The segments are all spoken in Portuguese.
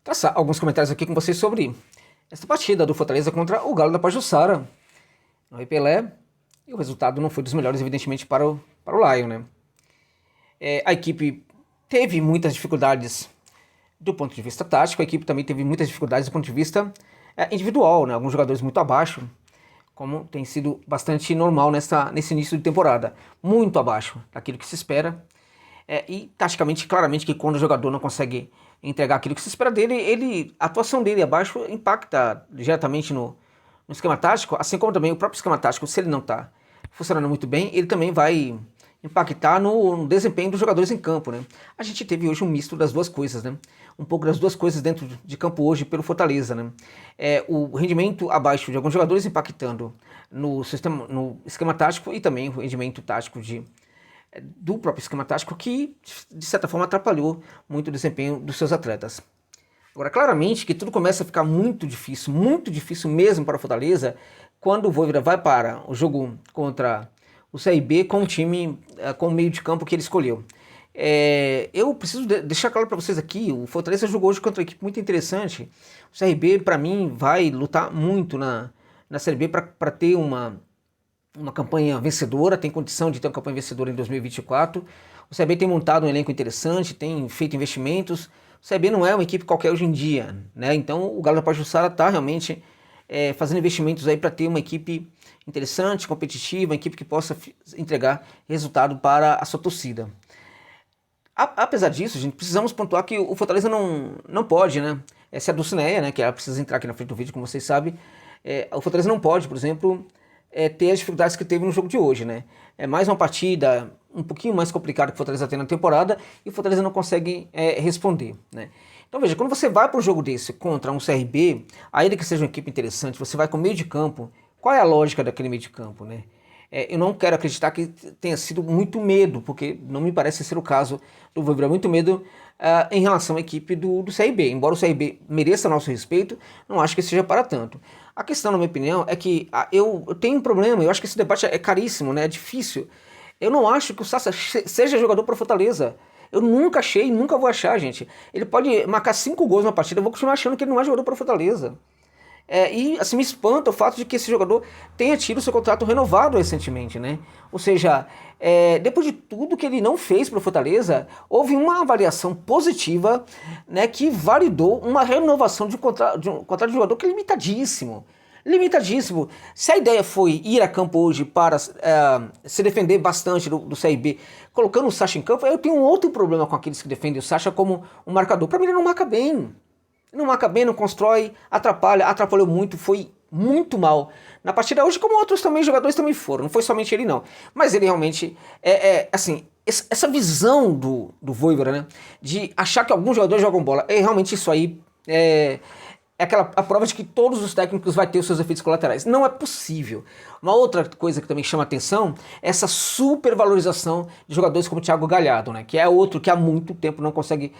traçar alguns comentários aqui com vocês sobre essa partida do Fortaleza contra o Galo da Pajuçara no Rei Pelé. E o resultado não foi dos melhores, evidentemente, para o Lion, né? A equipe teve muitas dificuldades do ponto de vista tático, a equipe também teve muitas dificuldades do ponto de vista individual, né? Alguns jogadores muito abaixo, como tem sido bastante normal nesse início de temporada. Muito abaixo daquilo que se espera. E taticamente, claramente, que quando o jogador não consegue entregar aquilo que se espera dele, a atuação dele abaixo impacta diretamente no esquema tático, assim como também o próprio esquema tático, se ele não está funcionando muito bem, ele também vai impactar no desempenho dos jogadores em campo, né? A gente teve hoje um misto das duas coisas, né? Um pouco das duas coisas dentro de campo hoje pelo Fortaleza, né? O rendimento abaixo de alguns jogadores impactando no esquema tático e também o rendimento tático do próprio esquema tático que, de certa forma, atrapalhou muito o desempenho dos seus atletas. Agora, claramente que tudo começa a ficar muito difícil mesmo para o Fortaleza, quando o Vojvoda vai para o jogo contra o CRB com o time, com o meio de campo que ele escolheu. Eu preciso deixar claro para vocês aqui, o Fortaleza jogou hoje contra uma equipe muito interessante. O CRB, para mim, vai lutar muito na Série B para ter uma campanha vencedora, tem condição de ter uma campanha vencedora em 2024. O CRB tem montado um elenco interessante, tem feito investimentos. O CRB não é uma equipe qualquer hoje em dia, né? Então o Galo da Pajuçara está realmente fazendo investimentos aí para ter uma equipe interessante, competitiva, uma equipe que possa entregar resultado para a sua torcida. Apesar disso, gente, precisamos pontuar que o Fortaleza não pode, né? Essa é a Dulcineia, né? Que ela precisa entrar aqui na frente do vídeo, como vocês sabem. O Fortaleza não pode, por exemplo, ter as dificuldades que teve no jogo de hoje, né? É mais uma partida um pouquinho mais complicada que o Fortaleza tem na temporada e o Fortaleza não consegue responder, né? Então veja, quando você vai para um jogo desse contra um CRB, ainda que seja uma equipe interessante, você vai com meio de campo, qual é a lógica daquele meio de campo, né? Eu não quero acreditar que tenha sido muito medo, porque não me parece ser o caso do Vojvoda, muito medo em relação à equipe do CRB. Embora o CRB mereça nosso respeito, não acho que seja para tanto. A questão, na minha opinião, é que eu tenho um problema, eu acho que esse debate é caríssimo, né? É difícil. Eu não acho que o Sacha seja jogador para Fortaleza. Eu nunca achei, nunca vou achar, gente. Ele pode marcar 5 gols na partida, eu vou continuar achando que ele não é jogador para Fortaleza. E assim me espanta o fato de que esse jogador tenha tido seu contrato renovado recentemente, né? Ou seja, depois de tudo que ele não fez para o Fortaleza, houve uma avaliação positiva, né, que validou uma renovação de um contrato de jogador que é limitadíssimo. Limitadíssimo. Se a ideia foi ir a campo hoje para se defender bastante do CRB, colocando o Sacha em campo, eu tenho um outro problema com aqueles que defendem o Sacha como um marcador. Para mim ele não marca bem. Não marca bem, não constrói, atrapalhou muito, foi muito mal na partida hoje, como outros também jogadores também foram, não foi somente ele não. Mas ele realmente, assim, essa visão do Vojvoda, né, de achar que alguns jogadores jogam bola, realmente isso aí a prova de que todos os técnicos vai ter os seus efeitos colaterais. Não é possível. Uma outra coisa que também chama atenção é essa supervalorização de jogadores como o Thiago Galhardo, né? Que é outro que há muito tempo não consegue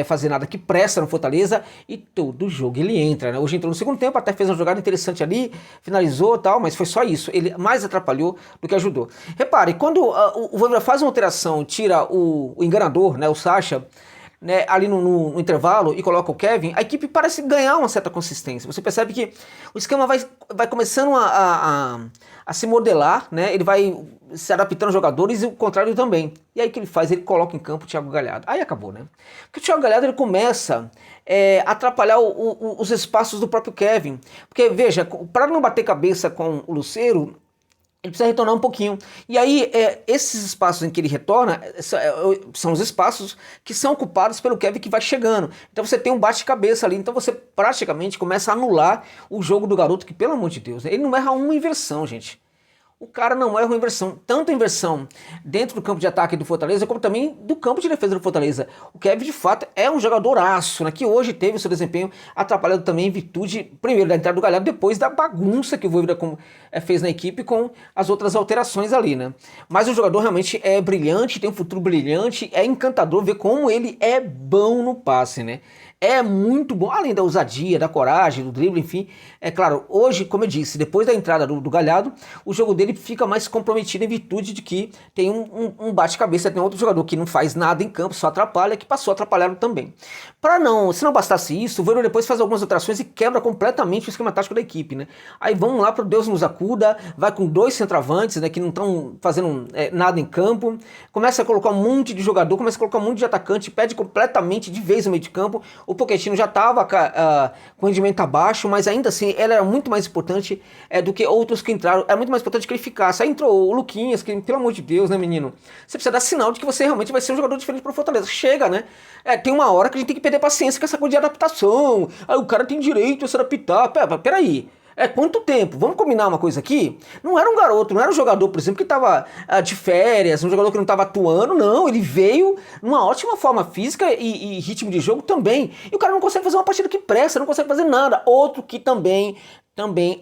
fazer nada que presta no Fortaleza e todo jogo ele entra, né? Hoje entrou no segundo tempo, até fez uma jogada interessante ali, finalizou e tal, mas foi só isso. Ele mais atrapalhou do que ajudou. Repare, quando o Vojvoda faz uma alteração, tira o enganador, né, o Sacha, né, ali no intervalo e coloca o Kevin, a equipe parece ganhar uma certa consistência. Você percebe que o esquema vai começando a se modelar, né? Ele vai se adaptando aos jogadores e o contrário também. E aí o que ele faz? Ele coloca em campo o Thiago Galhardo. Aí acabou, né? Porque o Thiago Galhardo ele começa a atrapalhar os espaços do próprio Kevin. Porque, veja, para não bater cabeça com o Lucero, ele precisa retornar um pouquinho. E aí, esses espaços em que ele retorna são os espaços que são ocupados pelo Kevin que vai chegando. Então você tem um bate-cabeça ali. Então você praticamente começa a anular o jogo do garoto, que, pelo amor de Deus, ele não erra uma inversão, gente. O cara não erra uma inversão, tanto a inversão dentro do campo de ataque do Fortaleza, como também do campo de defesa do Fortaleza. O Kevin, de fato, é um jogadoraço, né, que hoje teve o seu desempenho atrapalhado também em virtude, primeiro, da entrada do Galhardo, depois da bagunça que o Vojvoda fez na equipe com as outras alterações ali, né. Mas o jogador realmente é brilhante, tem um futuro brilhante, é encantador ver como ele é bom no passe, né. é muito bom, além da ousadia, da coragem, do drible, enfim. É claro, hoje, como eu disse, depois da entrada do Galhardo, o jogo dele fica mais comprometido em virtude de que tem um bate-cabeça, tem outro jogador que não faz nada em campo, só atrapalha, que passou atrapalhado também. Se não bastasse isso, o Vôlei depois faz algumas alterações e quebra completamente o esquema tático da equipe, né? Aí vamos lá pro Deus nos acuda, vai com 2 centroavantes, né, que não estão fazendo nada em campo, começa a colocar um monte de jogador, começa a colocar um monte de atacante, perde completamente de vez no meio de campo. O Pochettino já estava com rendimento abaixo, mas ainda assim ele era muito mais importante do que outros que entraram. Era muito mais importante que ele ficasse. Aí entrou o Luquinhas, que pelo amor de Deus, né, menino? Você precisa dar sinal de que você realmente vai ser um jogador diferente pro Fortaleza. Chega, né? Tem uma hora que a gente tem que perder paciência com essa coisa de adaptação. Aí o cara tem direito a se adaptar. Peraí. Quanto tempo? Vamos combinar uma coisa aqui? Não era um garoto, não era um jogador, por exemplo, que estava de férias, um jogador que não estava atuando, não. Ele veio numa ótima forma física e ritmo de jogo também. E o cara não consegue fazer uma partida que presta, não consegue fazer nada. Outro que também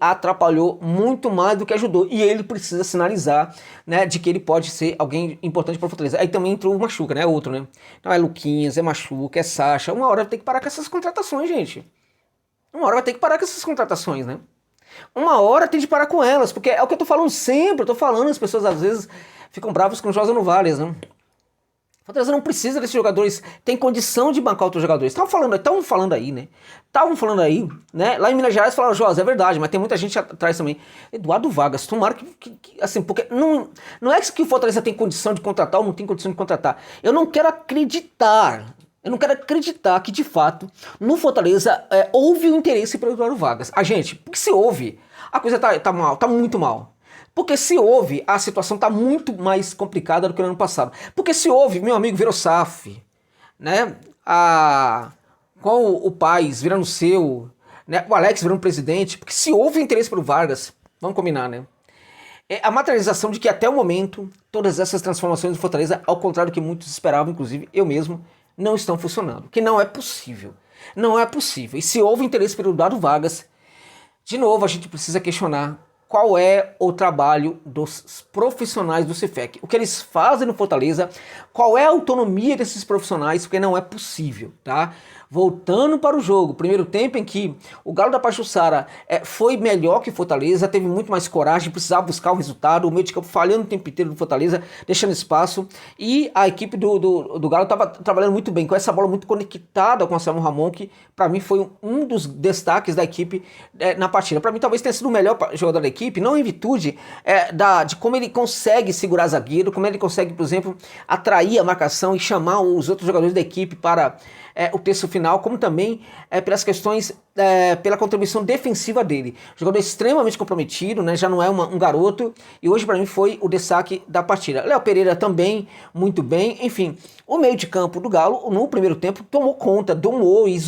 atrapalhou muito mais do que ajudou. E ele precisa sinalizar, né, de que ele pode ser alguém importante para o Fortaleza. Aí também entrou o Machuca, né? Outro, né? Então é Luquinhas, é Machuca, é Sacha. Uma hora vai ter que parar com essas contratações, gente. Uma hora vai ter que parar com essas contratações, né? Uma hora tem de parar com elas, porque é o que eu tô falando sempre, eu tô falando, as pessoas às vezes ficam bravas com o Josa Novales, né? Fortaleza não precisa desses jogadores, tem condição de bancar outros jogadores. Estavam falando aí, né? Lá em Minas Gerais falaram, Josa, é verdade, mas tem muita gente atrás também. Eduardo Vargas, tomara assim, porque não é que o Fortaleza tem condição de contratar ou não tem condição de contratar. Eu não quero acreditar que, de fato, no Fortaleza houve o interesse pelo Eduardo Vargas. Porque se houve, a coisa tá mal, tá muito mal. Porque se houve, a situação tá muito mais complicada do que no ano passado. Porque se houve, meu amigo virou SAF, né? Com o Paes virando seu, né? O Alex virando presidente. Porque se houve interesse pelo Vargas, vamos combinar, né? A materialização de que até o momento, todas essas transformações do Fortaleza, ao contrário do que muitos esperavam, inclusive eu mesmo, não estão funcionando, que não é possível. Não é possível. E se houve interesse pelo Eduardo Vargas, de novo a gente precisa questionar qual é o trabalho dos profissionais do Cefec. O que eles fazem no Fortaleza, qual é a autonomia desses profissionais, porque não é possível, tá? Voltando para o jogo, primeiro tempo em que o Galo da Pajuçara foi melhor que o Fortaleza, teve muito mais coragem, precisava buscar o resultado, o meio de campo falhando o tempo inteiro do Fortaleza, deixando espaço, e a equipe do Galo estava trabalhando muito bem, com essa bola muito conectada com o Samuel Ramon, que para mim foi um dos destaques da equipe na partida. Para mim talvez tenha sido o melhor jogador da equipe, não em virtude de como ele consegue segurar zagueiro, como ele consegue, por exemplo, atrair a marcação e chamar os outros jogadores da equipe para o terço final, como também pelas questões, pela contribuição defensiva dele. Jogador extremamente comprometido, né? Já não é um garoto, e hoje para mim foi o destaque da partida. Léo Pereira também, muito bem, enfim. O meio de campo do Galo, no primeiro tempo, tomou conta, domou e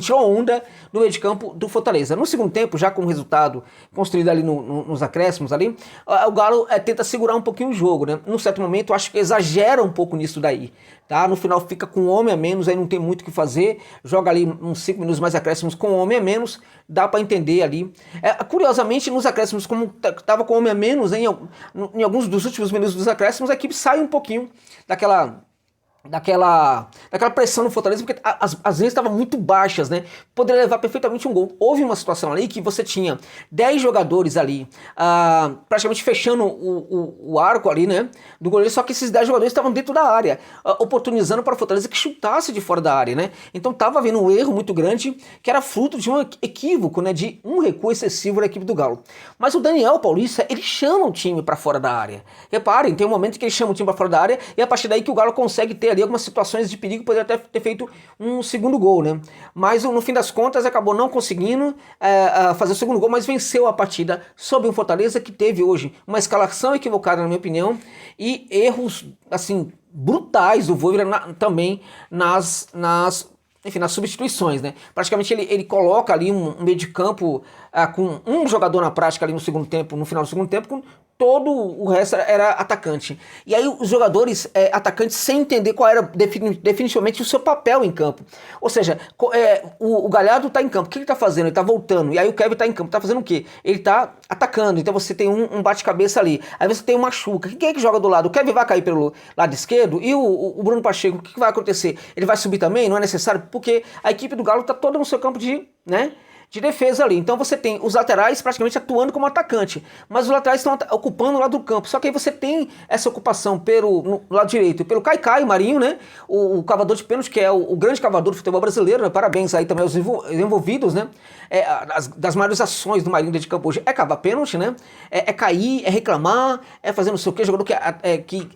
tirou a onda do meio de campo do Fortaleza. No segundo tempo, já com o resultado construído ali nos acréscimos ali, o Galo tenta segurar um pouquinho o jogo, né? Num certo momento, acho que exagera um pouco nisso daí, tá? No final fica com um homem a menos, aí não tem muito o que fazer, joga ali uns 5 minutos mais acréscimos com um homem a menos, dá pra entender ali. Curiosamente, nos acréscimos, como tava com um homem a menos, em alguns dos últimos minutos dos acréscimos, a equipe sai um pouquinho daquela pressão no Fortaleza, porque as vezes estavam muito baixas, né? Poderia levar perfeitamente um gol. Houve uma situação ali que você tinha 10 jogadores ali, praticamente fechando o arco ali, né? Do goleiro, só que esses 10 jogadores estavam dentro da área, oportunizando para o Fortaleza que chutasse de fora da área, né? Então tava havendo um erro muito grande, que era fruto de um equívoco, né? De um recuo excessivo da equipe do Galo. Mas o Daniel Paulista, ele chama o time para fora da área. Reparem, tem um momento que ele chama o time para fora da área, e a partir daí que o Galo consegue ter ali algumas situações de perigo, poderia até ter feito um segundo gol, né? Mas no fim das contas acabou não conseguindo fazer o segundo gol, mas venceu a partida sobre um Fortaleza que teve hoje uma escalação equivocada, na minha opinião, e erros, assim, brutais do Vojvoda também nas substituições, né? Praticamente ele coloca ali um meio de campo com um jogador na prática ali no segundo tempo, no final do segundo tempo, com todo o resto era atacante. E aí os jogadores atacantes sem entender qual era definitivamente o seu papel em campo. Ou seja, o Galhardo tá em campo, o que ele tá fazendo? Ele tá voltando. E aí o Kevin tá em campo, tá fazendo o quê? Ele tá atacando. Então você tem um bate-cabeça ali. Aí você tem um Machuca. Quem é que joga do lado? O Kevin vai cair pelo lado esquerdo e o Bruno Pacheco, o que vai acontecer? Ele vai subir também? Não é necessário, porque a equipe do Galo tá toda no seu campo de defesa ali. Então você tem os laterais praticamente atuando como atacante, mas os laterais estão ocupando o lado do campo. Só que aí você tem essa ocupação no lado direito, pelo Caicai, Marinho, né? O cavador de pênalti, que é o grande cavador do futebol brasileiro, né? Parabéns aí também aos envolvidos, né? Das maiores ações do Marinho dentro de campo hoje é cavar pênalti, né? É cair, é reclamar, é fazer não sei o que, jogador que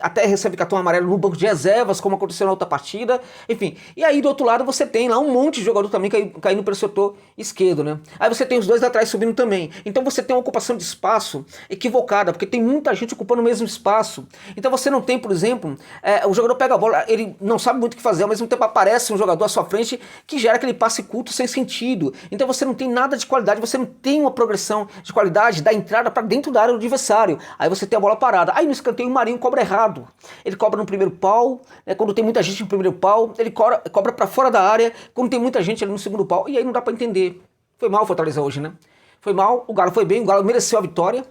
até recebe cartão amarelo no banco de reservas, como aconteceu na outra partida, enfim. E aí do outro lado você tem lá um monte de jogador também caindo pelo setor esquerdo, né? Aí você tem os dois atrás subindo também. Então você tem uma ocupação de espaço equivocada, porque tem muita gente ocupando o mesmo espaço. Então você não tem, por exemplo, o jogador pega a bola, ele não sabe muito o que fazer, ao mesmo tempo aparece um jogador à sua frente que gera aquele passe curto sem sentido. Então você não tem nada de qualidade, você não tem uma progressão de qualidade da entrada para dentro da área do adversário. Aí você tem a bola parada. Aí no escanteio o Marinho cobra errado. Ele cobra no primeiro pau, né, quando tem muita gente no primeiro pau, ele cobra para fora da área, quando tem muita gente ali no segundo pau, e aí não dá para entender. Foi mal o Fortaleza hoje, né? Foi mal, o Galo foi bem, o Galo mereceu a vitória. O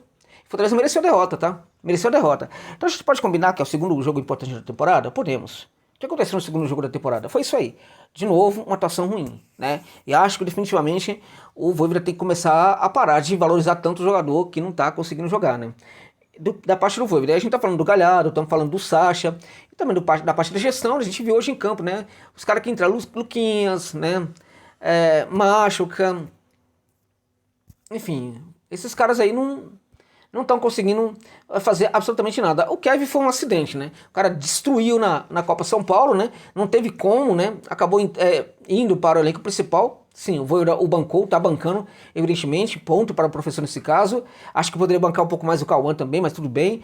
Fortaleza mereceu a derrota, tá? Mereceu a derrota. Então a gente pode combinar que é o segundo jogo importante da temporada? Podemos. O que aconteceu no segundo jogo da temporada? Foi isso aí. De novo, uma atuação ruim, né? E acho que definitivamente o Vojvoda tem que começar a parar de valorizar tanto o jogador que não tá conseguindo jogar, né? Da parte do Vojvoda. Aí a gente tá falando do Galhardo, estamos falando do Sacha, e também da parte da gestão, a gente viu hoje em campo, né? Os caras que entraram, Luquinhas, né? Machuca, enfim, esses caras aí não estão conseguindo fazer absolutamente nada. O Kevin foi um acidente, né? O cara destruiu na Copa São Paulo, né? Não teve como, né? Acabou indo para o elenco principal. Sim, o Vojvoda o bancou, tá bancando, evidentemente, ponto para o professor nesse caso. Acho que poderia bancar um pouco mais o Cauã também, mas tudo bem.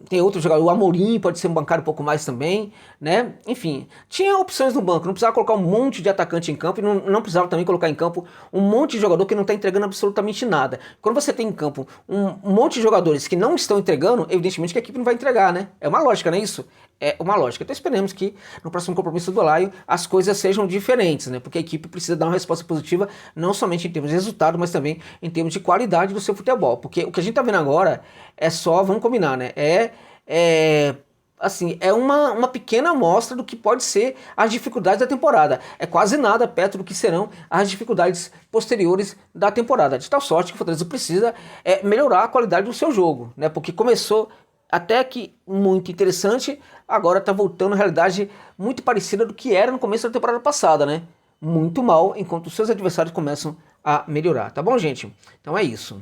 Tem outro jogador, o Amorim pode ser bancado um pouco mais também, né? Enfim, tinha opções no banco, não precisava colocar um monte de atacante em campo e não precisava também colocar em campo um monte de jogador que não está entregando absolutamente nada. Quando você tem em campo um monte de jogadores que não estão entregando, evidentemente que a equipe não vai entregar, né? É uma lógica, não é isso? É uma lógica. Então esperemos que no próximo compromisso do Alaio as coisas sejam diferentes, né? Porque a equipe precisa dar uma resposta positiva, não somente em termos de resultado, mas também em termos de qualidade do seu futebol. Porque o que a gente tá vendo agora é só, vamos combinar, né? Assim, é uma pequena amostra do que pode ser as dificuldades da temporada. É quase nada perto do que serão as dificuldades posteriores da temporada. De tal sorte que o Fortaleza precisa melhorar a qualidade do seu jogo, né? Porque começou até que muito interessante, agora está voltando à realidade muito parecida do que era no começo da temporada passada, né? Muito mal, enquanto os seus adversários começam a melhorar, tá bom, gente? Então é isso.